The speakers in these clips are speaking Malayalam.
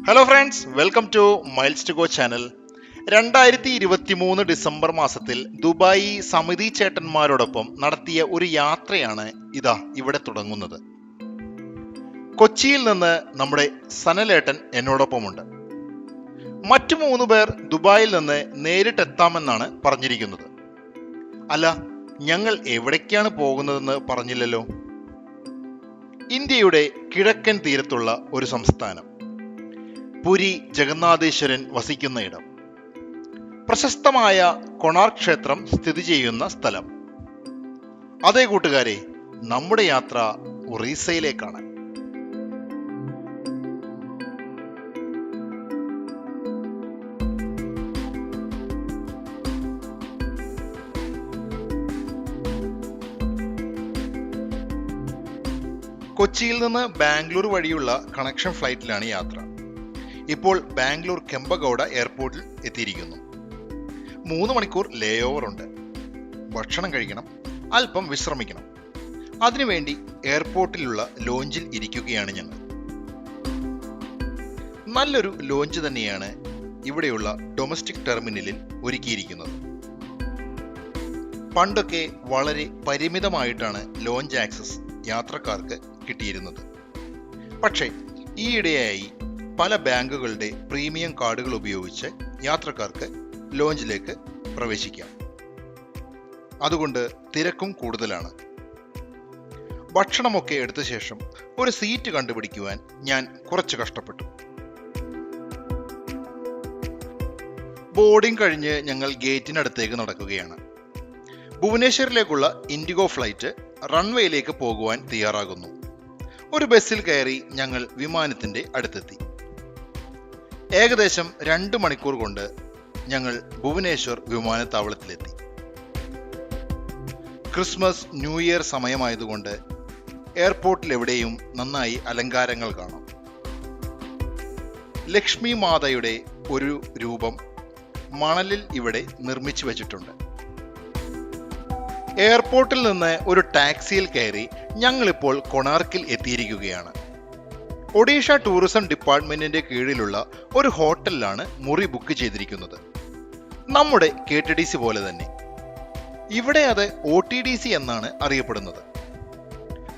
Hello friends, welcome to miles to go channel. 2023 December മാസത്തിൽ ദുബായി സമിതി ചേട്ടന്മാരോടൊപ്പം നടത്തിയ ഒരു യാത്രയാണ് ഇവിടെ തുടങ്ങുന്നത്. കൊച്ചിയിൽ നിന്ന് നമ്മുടെ സനലേട്ടൻ എന്നോടൊപ്പമുണ്ട്. മറ്റു 3 പേർ ദുബായിൽ നിന്ന് നേരിട്ടെത്താമെന്നാണ് പറഞ്ഞിരിക്കുന്നത്. അല്ല, ഞങ്ങൾ എവിടേക്കാണ് പോകുന്നതെന്ന് പറഞ്ഞില്ലല്ലോ. ഇന്ത്യയുടെ കിഴക്കൻ തീരത്തുള്ള ഒരു സംസ്ഥാനം, പുരി ജഗന്നാഥേശ്വരൻ വസിക്കുന്ന ഇടം, പ്രശസ്തമായ കൊണാർക്ക് ക്ഷേത്രം സ്ഥിതി ചെയ്യുന്ന സ്ഥലം. അതേ കൂട്ടുകാരെ, നമ്മുടെ യാത്ര ഒറീസയിലേക്കാണ്. കൊച്ചിയിൽ നിന്ന് ബാംഗ്ലൂർ വഴിയുള്ള കണക്ഷൻ ഫ്ലൈറ്റിലാണ് യാത്ര. ഇപ്പോൾ ബാംഗ്ലൂർ കെമ്പഗൌഡ എയർപോർട്ടിൽ എത്തിയിരിക്കുന്നു. 3 മണിക്കൂർ ലേ ഓവർ ഉണ്ട്. ഭക്ഷണം കഴിക്കണം, അല്പം വിശ്രമിക്കണം. അതിനുവേണ്ടി എയർപോർട്ടിലുള്ള ലോഞ്ചിൽ ഇരിക്കുകയാണ് ഞങ്ങൾ. നല്ലൊരു ലോഞ്ച് തന്നെയാണ് ഇവിടെയുള്ള ഡൊമസ്റ്റിക് ടെർമിനലിൽ ഒരുക്കിയിരിക്കുന്നത്. പണ്ടൊക്കെ വളരെ പരിമിതമായിട്ടാണ് ലോഞ്ച് ആക്സസ് യാത്രക്കാർക്ക് കിട്ടിയിരുന്നത്. പക്ഷേ ഈയിടെയായി പല ബാങ്കുകളുടെ പ്രീമിയം കാർഡുകൾ ഉപയോഗിച്ച് യാത്രക്കാർക്ക് ലോഞ്ചിലേക്ക് പ്രവേശിക്കാം. അതുകൊണ്ട് തിരക്കും കൂടുതലാണ്. ഭക്ഷണമൊക്കെ എടുത്ത ശേഷം ഒരു സീറ്റ് കണ്ടുപിടിക്കുവാൻ ഞാൻ കുറച്ച് കഷ്ടപ്പെട്ടു. ബോർഡിംഗ് കഴിഞ്ഞ് ഞങ്ങൾ ഗേറ്റിനടുത്തേക്ക് നടക്കുകയാണ്. ഭുവനേശ്വറിലേക്കുള്ള ഇൻഡിഗോ ഫ്ലൈറ്റ് റൺവേയിലേക്ക് പോകുവാൻ തയ്യാറാകുന്നു. ഒരു ബസ്സിൽ കയറി ഞങ്ങൾ വിമാനത്തിന്റെ അടുത്തെത്തി. ഏകദേശം 2 മണിക്കൂർ കൊണ്ട് ഞങ്ങൾ ഭുവനേശ്വർ വിമാനത്താവളത്തിലെത്തി. ക്രിസ്മസ് ന്യൂ ഇയർ സമയമായതുകൊണ്ട് എയർപോർട്ടിൽ എവിടെയും നന്നായി അലങ്കാരങ്ങൾ കാണാം. ലക്ഷ്മി മാതയുടെ ഒരു രൂപം മണലിൽ ഇവിടെ നിർമ്മിച്ചു വച്ചിട്ടുണ്ട്. എയർപോർട്ടിൽ നിന്ന് ഒരു ടാക്സിയിൽ കയറി ഞങ്ങളിപ്പോൾ കൊണാർക്കിൽ എത്തിയിരിക്കുകയാണ്. ഒഡീഷ ടൂറിസം ഡിപ്പാർട്ട്മെന്റിന്റെ കീഴിലുള്ള ഒരു ഹോട്ടലിലാണ് മുറി ബുക്ക് ചെയ്തിരിക്കുന്നത്. നമ്മുടെ KTDC പോലെ തന്നെ. ഇവിടെ അത് OTDC എന്നാണ് അറിയപ്പെടുന്നത്.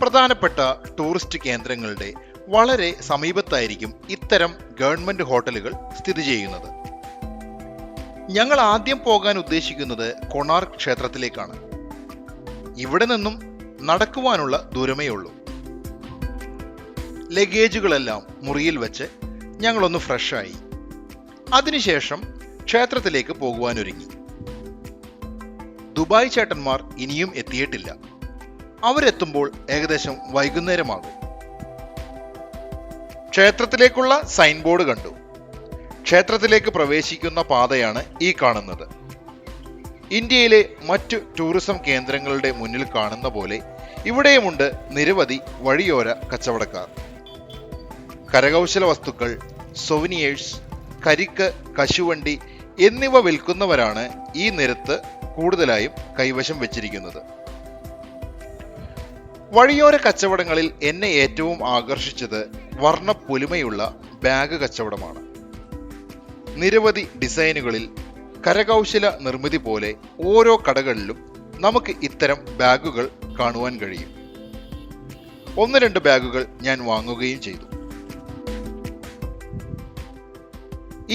പ്രധാനപ്പെട്ട ടൂറിസ്റ്റ് കേന്ദ്രങ്ങളുടെ വളരെ സമീപത്തായിരിക്കും ഇത്തരം ഗവൺമെന്റ് ഹോട്ടലുകൾ സ്ഥിതി ചെയ്യുന്നത്. ഞങ്ങൾ ആദ്യം പോകാൻ ഉദ്ദേശിക്കുന്നത് കൊണാർക്ക് ക്ഷേത്രത്തിലേക്കാണ്. ഇവിടെ നിന്നും നടക്കുവാനുള്ള ദൂരമേ ഉള്ളൂ. ലഗേജുകളെല്ലാം മുറിയിൽ വെച്ച് ഞങ്ങളൊന്ന് ഫ്രഷായി. അതിനുശേഷം ക്ഷേത്രത്തിലേക്ക് പോകുവാനൊരുങ്ങി. ദുബായ് ചേട്ടന്മാർ ഇനിയും എത്തിയിട്ടില്ല. അവരെത്തുമ്പോൾ ഏകദേശം വൈകുന്നേരമാകും. ക്ഷേത്രത്തിലേക്കുള്ള സൈൻ ബോർഡ് കണ്ടു. ക്ഷേത്രത്തിലേക്ക് പ്രവേശിക്കുന്ന പാതയാണ് ഈ കാണുന്നത്. ഇന്ത്യയിലെ മറ്റു ടൂറിസം കേന്ദ്രങ്ങളുടെ മുന്നിൽ കാണുന്ന പോലെ ഇവിടെയുമുണ്ട് നിരവധി വഴിയോര കച്ചവടക്കാർ. കരകൗശല വസ്തുക്കൾ, സൊവനിയേഴ്സ്, കരിക്ക്, കശുവണ്ടി എന്നിവ വിൽക്കുന്നവരാണ് ഈ നിരത്ത് കൂടുതലായും കൈവശം വെച്ചിരിക്കുന്നത്. വഴിയോര കച്ചവടങ്ങളിൽ എന്നെ ഏറ്റവും ആകർഷിച്ചത് വർണ്ണപ്പൊലിമയുള്ള ബാഗ് കച്ചവടമാണ്. നിരവധി ഡിസൈനുകളിൽ കരകൗശല നിർമ്മിതി പോലെ ഓരോ കടകളിലും നമുക്ക് ഇത്തരം ബാഗുകൾ കാണുവാൻ കഴിയും. 1-2 ബാഗുകൾ ഞാൻ വാങ്ങുകയും ചെയ്തു.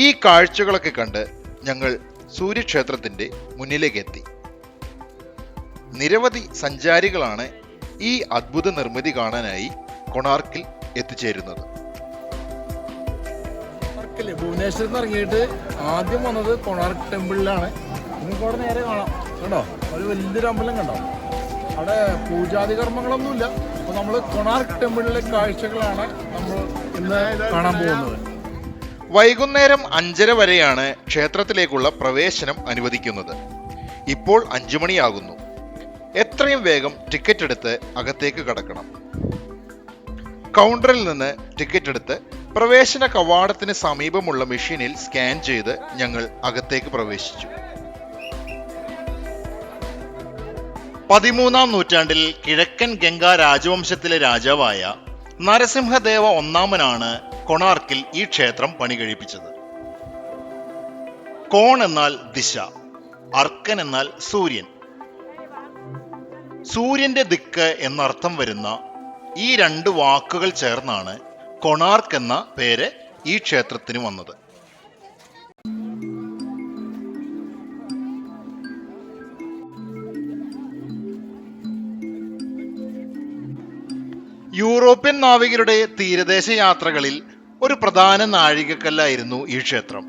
ഈ കാഴ്ചകളൊക്കെ കണ്ട് ഞങ്ങൾ സൂര്യക്ഷേത്രത്തിന്റെ മുന്നിലേക്ക് എത്തി. നിരവധി സഞ്ചാരികളാണ് ഈ അദ്ഭുത നിർമ്മിതി കാണാനായി കൊണാർക്കിൽ എത്തിച്ചേരുന്നത്. ഭുവനേശ്വരിൽ നിന്ന് ഇറങ്ങിയിട്ട് ആദ്യം വന്നത് കൊണാർക്ക് ടെമ്പിളിലാണ്. നിങ്ങൾക്ക് അവിടെ നേരെ കാണാം, കണ്ടോ, ഒരു വലിയൊരു അമ്പലം കണ്ടോ. അവിടെ പൂജാതി കർമ്മങ്ങളൊന്നുമില്ല. അപ്പോൾ നമ്മൾ കൊണാർക്ക് ടെമ്പിളിലെ കാഴ്ചകളാണ് നമ്മൾ ഇന്ന് കാണാൻ പോകുന്നത്. വൈകുന്നേരം 5:30 വരെയാണ് ക്ഷേത്രത്തിലേക്കുള്ള പ്രവേശനം അനുവദിക്കുന്നത്. ഇപ്പോൾ 5 മണിയാകുന്നു. എത്രയും വേഗം ടിക്കറ്റ് എടുത്ത് അകത്തേക്ക് കടക്കണം. കൗണ്ടറിൽ നിന്ന് ടിക്കറ്റ് എടുത്ത് പ്രവേശന കവാടത്തിന് സമീപമുള്ള മെഷീനിൽ സ്കാൻ ചെയ്ത് ഞങ്ങൾ അകത്തേക്ക് പ്രവേശിച്ചു. 13-ാം നൂറ്റാണ്ടിൽ കിഴക്കൻ ഗംഗ രാജവംശത്തിലെ രാജാവായ നരസിംഹദേവ ഒന്നാമനാണ് കൊണാർക്കിൽ ഈ ക്ഷേത്രം പണി കഴിപ്പിച്ചത്. കോൺ എന്നാൽ ദിശ, അർക്കൻ എന്നാൽ സൂര്യൻ. സൂര്യന്റെ ദിക്ക് എന്നർത്ഥം വരുന്ന ഈ രണ്ട് വാക്കുകൾ ചേർന്നാണ് കൊണാർക്ക് എന്ന പേര് ഈ ക്ഷേത്രത്തിന് വന്നത്. യൂറോപ്യൻ നാവികരുടെ തീരദേശ യാത്രകളിൽ ഒരു പ്രധാന നാഴികക്കല്ലായിരുന്നു ഈ ക്ഷേത്രം.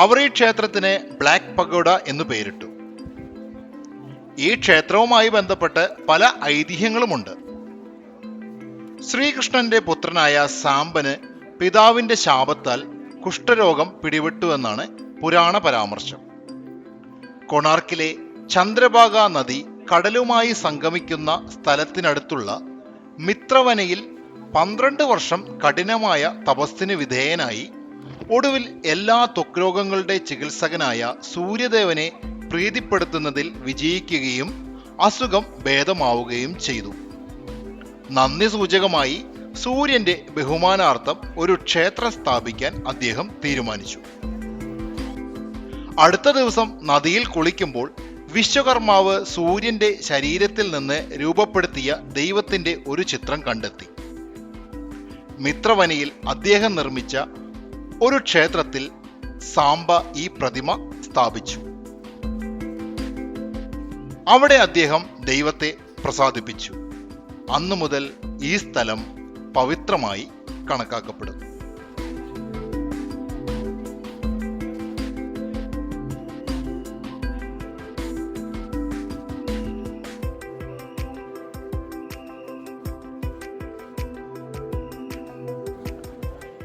അവർ ഈ ക്ഷേത്രത്തിന് ബ്ലാക്ക് പഗോഡ എന്ന് പേരിട്ടു. ഈ ക്ഷേത്രവുമായി ബന്ധപ്പെട്ട് പല ഐതിഹ്യങ്ങളുമുണ്ട്. ശ്രീകൃഷ്ണന്റെ പുത്രനായ സാംബന് പിതാവിന്റെ ശാപത്താൽ കുഷ്ഠരോഗം പിടിപെട്ടുവെന്നാണ് പുരാണ പരാമർശം. കൊണാർക്കിലെ ചന്ദ്രഭാഗ നദി കടലുമായി സംഗമിക്കുന്ന സ്ഥലത്തിനടുത്തുള്ള മിത്രവനയിൽ 12 വർഷം കഠിനമായ തപസ്സിന് വിധേയനായി ഒടുവിൽ എല്ലാ ത്വക്ക് രോഗങ്ങളുടെ ചികിത്സകനായ സൂര്യദേവനെ പ്രീതിപ്പെടുത്തുന്നതിൽ വിജയിക്കുകയും അസുഖം ഭേദമാവുകയും ചെയ്തു. നന്ദി സൂചകമായി സൂര്യന്റെ ബഹുമാനാർത്ഥം ഒരു ക്ഷേത്രം സ്ഥാപിക്കാൻ അദ്ദേഹം തീരുമാനിച്ചു. അടുത്ത ദിവസം നദിയിൽ കുളിക്കുമ്പോൾ വിശ്വകർമാവ് സൂര്യന്റെ ശരീരത്തിൽ നിന്ന് രൂപപ്പെടുത്തിയ ദൈവത്തിന്റെ ഒരു ചിത്രം കണ്ടെത്തി. മിത്രവനിയിൽ അദ്ദേഹം നിർമ്മിച്ച ഒരു ക്ഷേത്രത്തിൽ സാംബ ഈ പ്രതിമ സ്ഥാപിച്ചു. അവിടെ അദ്ദേഹം ദൈവത്തെ പ്രസാദിപ്പിച്ചു. അന്നു മുതൽ ഈ സ്ഥലം പവിത്രമായി കണക്കാക്കപ്പെടുന്നു.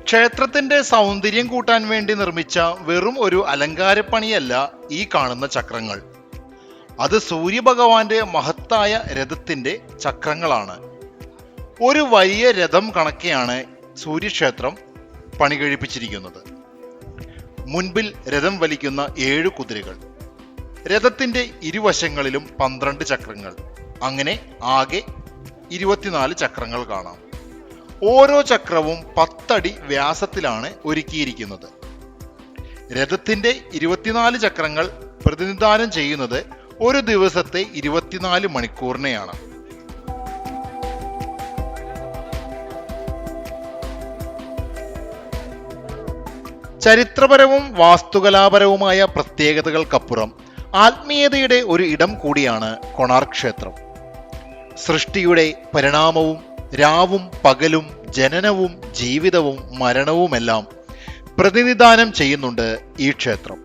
ക്ഷേത്രത്തിന്റെ സൗന്ദര്യം കൂട്ടാൻ വേണ്ടി നിർമ്മിച്ച വെറും ഒരു അലങ്കാരപ്പണിയല്ല ഈ കാണുന്ന ചക്രങ്ങൾ. അത് സൂര്യഭഗവാന്റെ മഹത്തായ രഥത്തിന്റെ ചക്രങ്ങളാണ്. ഒരു വലിയ രഥം കണക്കെയാണ് സൂര്യക്ഷേത്രം പണി കഴിപ്പിച്ചിരിക്കുന്നത്. മുൻപിൽ രഥം വലിക്കുന്ന 7 കുതിരകൾ, രഥത്തിന്റെ ഇരുവശങ്ങളിലും 12 ചക്രങ്ങൾ, അങ്ങനെ ആകെ 24 ചക്രങ്ങൾ കാണാം. ഓരോ ചക്രവും 10 അടി വ്യാസത്തിലാണ് ഒരുക്കിയിരിക്കുന്നത്. രഥത്തിന്റെ 24 ചക്രങ്ങൾ പ്രതിനിധാനം ചെയ്യുന്നത് ഒരു ദിവസത്തെ 24 മണിക്കൂറിനെയാണ്. ചരിത്രപരവും വാസ്തുകലാപരവുമായ പ്രത്യേകതകൾക്കപ്പുറം ആത്മീയതയുടെ ഒരു ഇടം കൂടിയാണ് കൊണാർക്ക് ക്ഷേത്രം. സൃഷ്ടിയുടെ പരിണാമവും രാവും പകലും ജനനവും ജീവിതവും മരണവുമെല്ലാം പ്രതിനിധാനം ചെയ്യുന്നുണ്ട് ഈ ക്ഷേത്രം.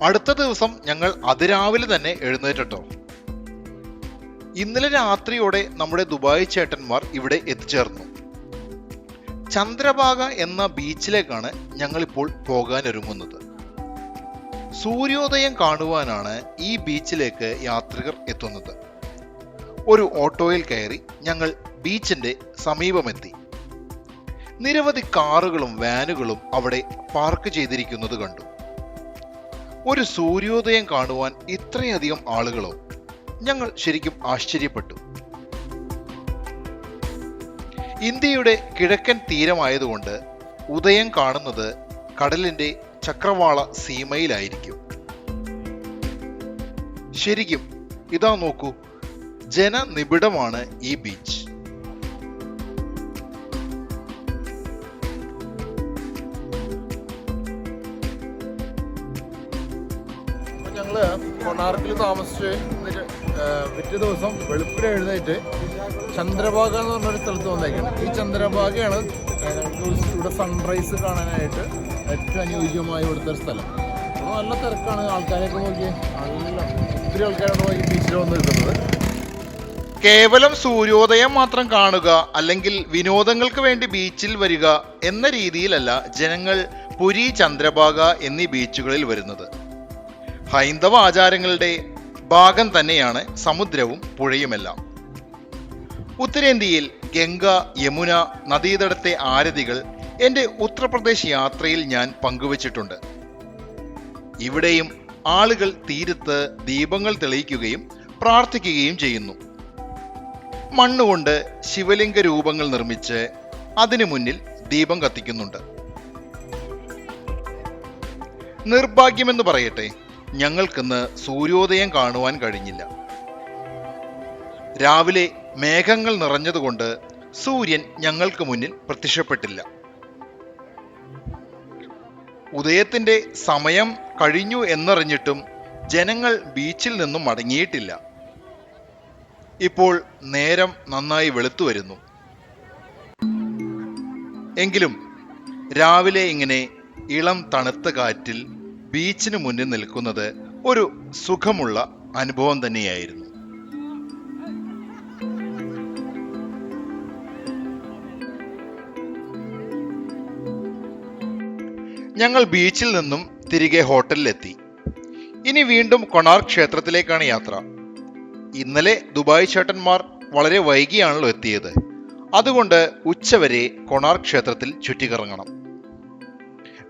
അടുത്ത ദിവസം ഞങ്ങൾ അതിരാവിലെ തന്നെ എഴുന്നേറ്റോ. ഇന്നലെ രാത്രിയോടെ നമ്മുടെ ദുബായ് ചേട്ടന്മാർ ഇവിടെ എത്തിച്ചേർന്നു. ചന്ദ്രഭാഗ എന്ന ബീച്ചിലേക്കാണ് ഞങ്ങളിപ്പോൾ പോകാനൊരുങ്ങുന്നത്. സൂര്യോദയം കാണുവാനാണ് ഈ ബീച്ചിലേക്ക് യാത്രികർ എത്തുന്നത്. ഒരു ഓട്ടോയിൽ കയറി ഞങ്ങൾ ബീച്ചിന്റെ സമീപമെത്തി. നിരവധി കാറുകളും വാനുകളും അവിടെ പാർക്ക് ചെയ്തിരിക്കുന്നത് കണ്ടു. ഒരു സൂര്യോദയം കാണുവാൻ ഇത്രയധികം ആളുകളോ? ഞങ്ങൾ ശരിക്കും ആശ്ചര്യപ്പെട്ടു. ഇന്ത്യയുടെ കിഴക്കൻ തീരമായതുകൊണ്ട് ഉദയം കാണുന്നത് കടലിന്റെ ചക്രവാള സീമയിലായിരിക്കും. ശരിക്കും ഇതാ നോക്കൂ, ജനനിബിഡമാണ് ഈ ബീച്ച്. ഞങ്ങള് കൊണാർക്കിൽ താമസിച്ച് പിറ്റേ ദിവസം വെളുപ്പിനെ എഴുന്നേറ്റ് ചന്ദ്രഭാഗ എന്ന് പറഞ്ഞൊരു സ്ഥലത്ത് വന്നേക്കാണ്. ഈ ചന്ദ്രഭാഗയാണ് ഇവിടെ സൺറൈസ് കാണാനായിട്ട് ഏറ്റവും അനുയോജ്യമായ ഇവിടുത്തെ ഒരു സ്ഥലം. അപ്പോൾ നല്ല തിരക്കാണ്, ആൾക്കാരെയൊക്കെ നോക്കി നല്ല ഒത്തിരി ആൾക്കാരാണ് ഈ ബീച്ചിൽ വന്ന് നിൽക്കുന്നത്. കേവലം സൂര്യോദയം മാത്രം കാണുക അല്ലെങ്കിൽ വിനോദങ്ങൾക്ക് വേണ്ടി ബീച്ചിൽ വരിക എന്ന രീതിയിലല്ല ജനങ്ങൾ പുരി, ചന്ദ്രഭാഗ എന്നീ ബീച്ചുകളിൽ വരുന്നത്. ഹൈന്ദവ ആചാരങ്ങളുടെ ഭാഗം തന്നെയാണ് സമുദ്രവും പുഴയുമെല്ലാം. ഉത്തരേന്ത്യയിൽ ഗംഗ, യമുന നദീതടത്തെ ആരതികൾ എൻ്റെ ഉത്തർപ്രദേശ് യാത്രയിൽ ഞാൻ പങ്കുവച്ചിട്ടുണ്ട്. ഇവിടെയും ആളുകൾ തീരത്ത് ദീപങ്ങൾ തെളിയിക്കുകയും പ്രാർത്ഥിക്കുകയും ചെയ്യുന്നു. മണ്ണുകൊണ്ട് ശിവലിംഗ രൂപങ്ങൾ നിർമ്മിച്ച് അതിനു മുന്നിൽ ദീപം കത്തിക്കുന്നുണ്ട്. നിർഭാഗ്യമെന്ന് പറയട്ടെ, ഞങ്ങൾക്കിന്ന് സൂര്യോദയം കാണുവാൻ കഴിഞ്ഞില്ല. രാവിലെ മേഘങ്ങൾ നിറഞ്ഞതുകൊണ്ട് സൂര്യൻ ഞങ്ങൾക്ക് മുന്നിൽ പ്രത്യക്ഷപ്പെട്ടില്ല. ഉദയത്തിന്റെ സമയം കഴിഞ്ഞു എന്നറിഞ്ഞിട്ടും ജനങ്ങൾ ബീച്ചിൽ നിന്നും മടങ്ങിയിട്ടില്ല. ഇപ്പോൾ നേരം നന്നായി വെളുത്തു വരുന്നു. എങ്കിലും രാവിലെ ഇങ്ങനെ ഇളം തണുത്ത കാറ്റിൽ ബീച്ചിന് മുന്നിൽ നിൽക്കുന്നത് ഒരു സുഖമുള്ള അനുഭവം തന്നെയായിരുന്നു. ഞങ്ങൾ ബീച്ചിൽ നിന്നും തിരികെ ഹോട്ടലിലെത്തി. ഇനി വീണ്ടും കൊണാർക്ക് ക്ഷേത്രത്തിലേക്കാണ് യാത്ര. ഇന്നലെ ദുബായ് ചേട്ടന്മാർ വളരെ വൈകിയാണല്ലോ എത്തിയത്. അതുകൊണ്ട് ഉച്ചവരെ കൊണാർക്ക് ക്ഷേത്രത്തിൽ ചുറ്റിക്കറങ്ങണം.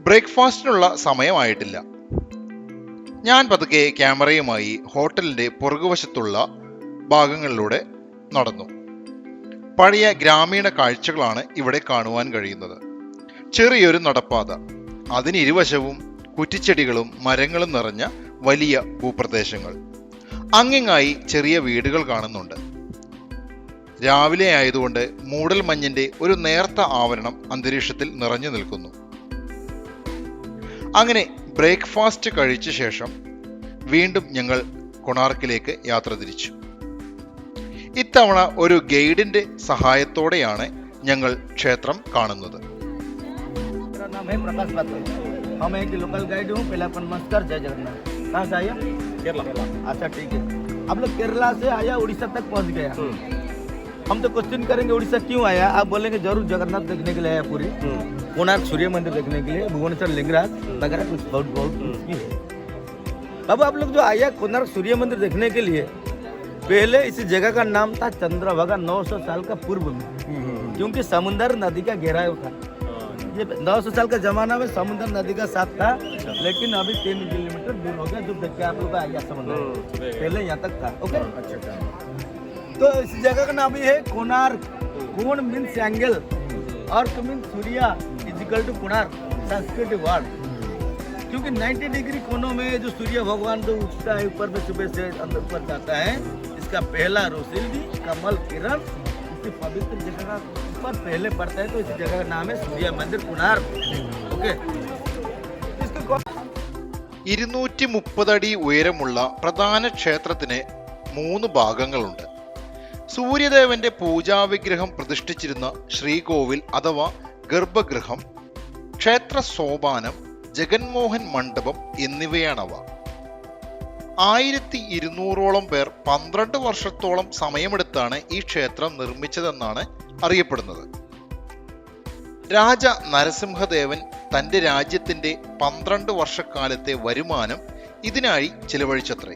ബ്രേക്ക്ഫാസ്റ്റിനുള്ള സമയമായിട്ടില്ല. ഞാൻ പതുക്കെ ക്യാമറയുമായി ഹോട്ടലിന്റെ പുറകുവശത്തുള്ള ഭാഗങ്ങളിലൂടെ നടന്നു. പഴയ ഗ്രാമീണ കാഴ്ചകളാണ് ഇവിടെ കാണുവാൻ കഴിയുന്നത്. ചെറിയൊരു നടപ്പാത, അതിന് ഇരുവശവും കുറ്റിച്ചെടികളും മരങ്ങളും നിറഞ്ഞ വലിയ ഭൂപ്രദേശങ്ങൾ. അങ്ങിങ്ങായി ചെറിയ വീടുകൾ കാണുന്നുണ്ട്. രാവിലെ ആയതുകൊണ്ട് മൂടൽ മഞ്ഞിന്റെ ഒരു നേർത്ത ആവരണം അന്തരീക്ഷത്തിൽ നിറഞ്ഞു നിൽക്കുന്നു. അങ്ങനെ ബ്രേക്ക്ഫാസ്റ്റ് കഴിച്ച ശേഷം വീണ്ടും ഞങ്ങൾ കൊണാർക്കിലേക്ക് യാത്ര തിരിച്ചു. ഇത്തവണ ഒരു ഗൈഡിന്റെ സഹായത്തോടെയാണ് ഞങ്ങൾ ക്ഷേത്രം കാണുന്നത്. नाम है प्रकाश पात्र। हम एक लोकल गाइड हूँ। पहले अपन नमस्कार, जय जगन्नाथ। कहाँ से आया? केरला। अच्छा ठीक है। आप लोग केरला से आया, उड़ीसा तक पहुँच गया। हम तो क्वेश्चन करेंगे उड़ीसा क्यों आया, आप बोलेंगे जरूर जगन्नाथ देखने के लिए आया, पूरी कोणार्क सूर्य मंदिर देखने के लिए, भुवनेश्वर लिंगराज वगैरह कुछ बहुत है। अब आप लोग जो आया कोणार्क सूर्य मंदिर देखने के लिए, पहले इस जगह का नाम था चंद्रभागा, 900 साल का पूर्व में, क्योंकि समुद्र नदी का घेराव था। ये 900 साल का जमाना में समुद्र नदी का साथ था, लेकिन अभी 3 किलोमीटर दूर हो गया। जो देखिए आप लोग आया समुद्र, पहले यहाँ तक था। ओके, तो इस जगह का नाम ही है कोणार्क। कोण मीन्स एंगल, अर्थ मीन्स सूर्य is equal to Konark, Sanskrit word. क्योंकि 90 डिग्री कोनों में जो सूर्य भगवान जो उठता है ऊपर में, सुबह से अंदर ऊपर जाता है, इसका पहला रोशनी कमल किरण इसी पवित्र जगह का ऊपर पहले पड़ता है। तो इस जगह का नाम है सूर्य मंदिर कोणार्क। ओके, 230 അടി ഉയരമുള്ള പ്രധാന ക്ഷേത്രത്തിന് 3 ഭാഗങ്ങളുണ്ട്. സൂര്യദേവന്റെ പൂജാവിഗ്രഹം പ്രതിഷ്ഠിച്ചിരുന്ന ശ്രീകോവിൽ അഥവാ ഗർഭഗൃഹം, ക്ഷേത്ര സോപാനം, ജഗൻമോഹൻ മണ്ഡപം എന്നിവയാണവ. 1200ഓളം പേർ 12 വർഷത്തോളം സമയമെടുത്താണ് ഈ ക്ഷേത്രം നിർമ്മിച്ചതെന്നാണ് അറിയപ്പെടുന്നത്. രാജ നരസിംഹദേവൻ തന്റെ രാജ്യത്തിന്റെ 12 വർഷക്കാലത്തെ വരുമാനം ഇതിനായി ചിലവഴിച്ചത്രേ.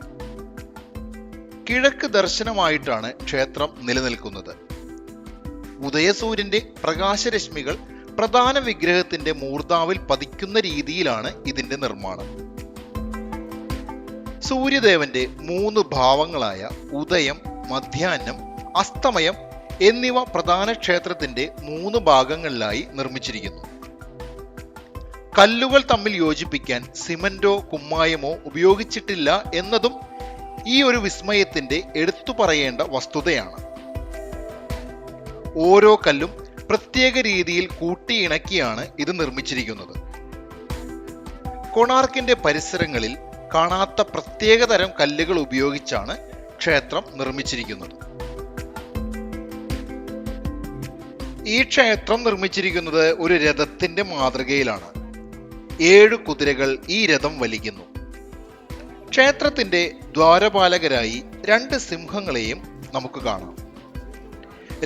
കിഴക്ക് ദർശനമായിട്ടാണ് ക്ഷേത്രം നിലനിൽക്കുന്നത്. ഉദയസൂര്യന്റെ പ്രകാശരശ്മികൾ പ്രധാന വിഗ്രഹത്തിന്റെ മൂർധാവിൽ പതിക്കുന്ന രീതിയിലാണ് ഇതിന്റെ നിർമ്മാണം. സൂര്യദേവന്റെ 3 ഭാവങ്ങളായ ഉദയം, മധ്യാഹ്നം, അസ്തമയം എന്നിവ പ്രധാന ക്ഷേത്രത്തിന്റെ 3 ഭാഗങ്ങളിലായി നിർമ്മിച്ചിരിക്കുന്നു. കല്ലുകൾ തമ്മിൽ യോജിപ്പിക്കാൻ സിമന്റോ കുമ്മായമോ ഉപയോഗിച്ചിട്ടില്ല എന്നതും ഈ ഒരു വിസ്മയത്തിന്റെ എടുത്തു പറയേണ്ട വസ്തുതയാണ്. ഓരോ കല്ലും പ്രത്യേക രീതിയിൽ കൂട്ടിയിണക്കിയാണ് ഇത് നിർമ്മിച്ചിരിക്കുന്നത്. കൊണാർക്കിന്റെ പരിസരങ്ങളിൽ കാണാത്ത പ്രത്യേകതരം കല്ലുകൾ ഉപയോഗിച്ചാണ് ക്ഷേത്രം നിർമ്മിച്ചിരിക്കുന്നത്. ഈ ക്ഷേത്രം നിർമ്മിച്ചിരിക്കുന്നത് ഒരു രഥത്തിന്റെ മാതൃകയിലാണ്. 7 കുതിരകൾ ഈ രഥം വലിക്കുന്നു. ക്ഷേത്രത്തിന്റെ ദ്വാരപാലകരായി 2 സിംഹങ്ങളെയും നമുക്ക് കാണാം.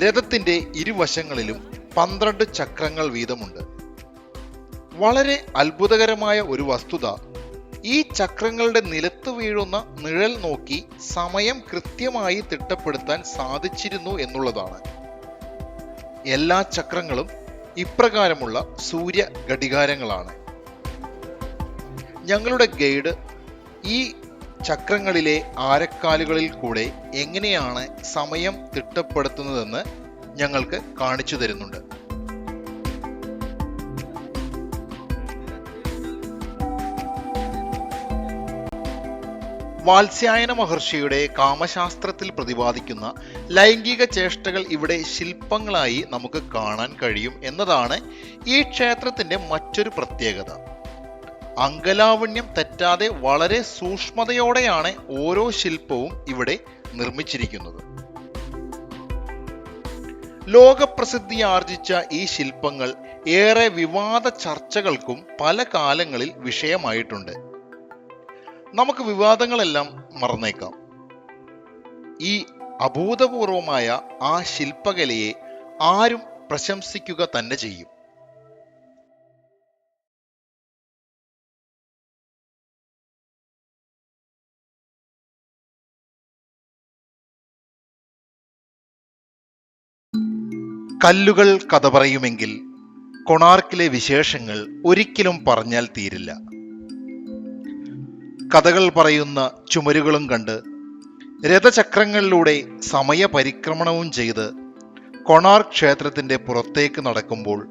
രഥത്തിന്റെ ഇരുവശങ്ങളിലും 12 ചക്രങ്ങൾ വീതമുണ്ട്. വളരെ അത്ഭുതകരമായ ഒരു വസ്തുത, ഈ ചക്രങ്ങളുടെ നിലത്ത് വീഴുന്ന നിഴൽ നോക്കി സമയം കൃത്യമായി തിട്ടപ്പെടുത്താൻ സാധിച്ചിരുന്നു എന്നുള്ളതാണ്. എല്ലാ ചക്രങ്ങളും ഇപ്രകാരമുള്ള സൂര്യ ഘടികാരങ്ങളാണ്. ഞങ്ങളുടെ ഗൈഡ് ഈ ചക്രങ്ങളിലെ ആരക്കാലുകളിൽ കൂടെ എങ്ങനെയാണ് സമയം തിട്ടപ്പെടുത്തുന്നതെന്ന് ഞങ്ങൾക്ക് കാണിച്ചു തരുന്നുണ്ട്. വാത്സ്യായന മഹർഷിയുടെ കാമശാസ്ത്രത്തിൽ പ്രതിപാദിക്കുന്ന ലൈംഗിക ചേഷ്ടകൾ ഇവിടെ ശില്പങ്ങളായി നമുക്ക് കാണാൻ കഴിയും എന്നതാണ് ഈ ക്ഷേത്രത്തിന്റെ മറ്റൊരു പ്രത്യേകത. അങ്കലാവണ്യം തെറ്റാതെ വളരെ സൂക്ഷ്മതയോടെയാണ് ഓരോ ശില്പവും ഇവിടെ നിർമ്മിച്ചിരിക്കുന്നത്. ലോകപ്രസിദ്ധി ആർജിച്ച ഈ ശില്പങ്ങൾ ഏറെ വിവാദ ചർച്ചകൾക്കും പല കാലങ്ങളിൽ വിഷയമായിട്ടുണ്ട്. നമുക്ക് വിവാദങ്ങളെല്ലാം മറന്നേക്കാം. ഈ അഭൂതപൂർവമായ ആ ശില്പകലയെ ആരും പ്രശംസിക്കുക തന്നെ ചെയ്യും. കല്ലുകൾ കഥ പറയുമെങ്കിൽ കൊണാർക്കിലെ വിശേഷങ്ങൾ ഒരിക്കലും പറഞ്ഞാൽ തീരില്ല. കഥകൾ പറയുന്ന ചുമരുകളും കണ്ട് രഥചക്രങ്ങളിലൂടെ സമയപരിക്രമണവും ചെയ്ത് കൊണാർക്ക് ക്ഷേത്രത്തിന്റെ പുറത്തേക്ക് നടക്കുമ്പോൾ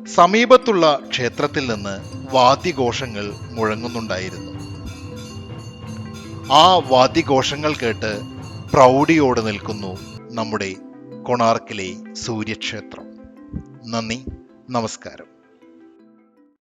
സമീപത്തുള്ള ക്ഷേത്രത്തിൽ നിന്ന് വാദ്യഘോഷങ്ങൾ മുഴങ്ങുന്നുണ്ടായിരുന്നു. ആ വാദ്യഘോഷങ്ങൾ കേട്ട് പ്രൗഢിയോടെ നിൽക്കുന്നു നമ്മുടെ കൊണാർക്കിലെ സൂര്യക്ഷേത്രം. നന്ദി, നമസ്കാരം.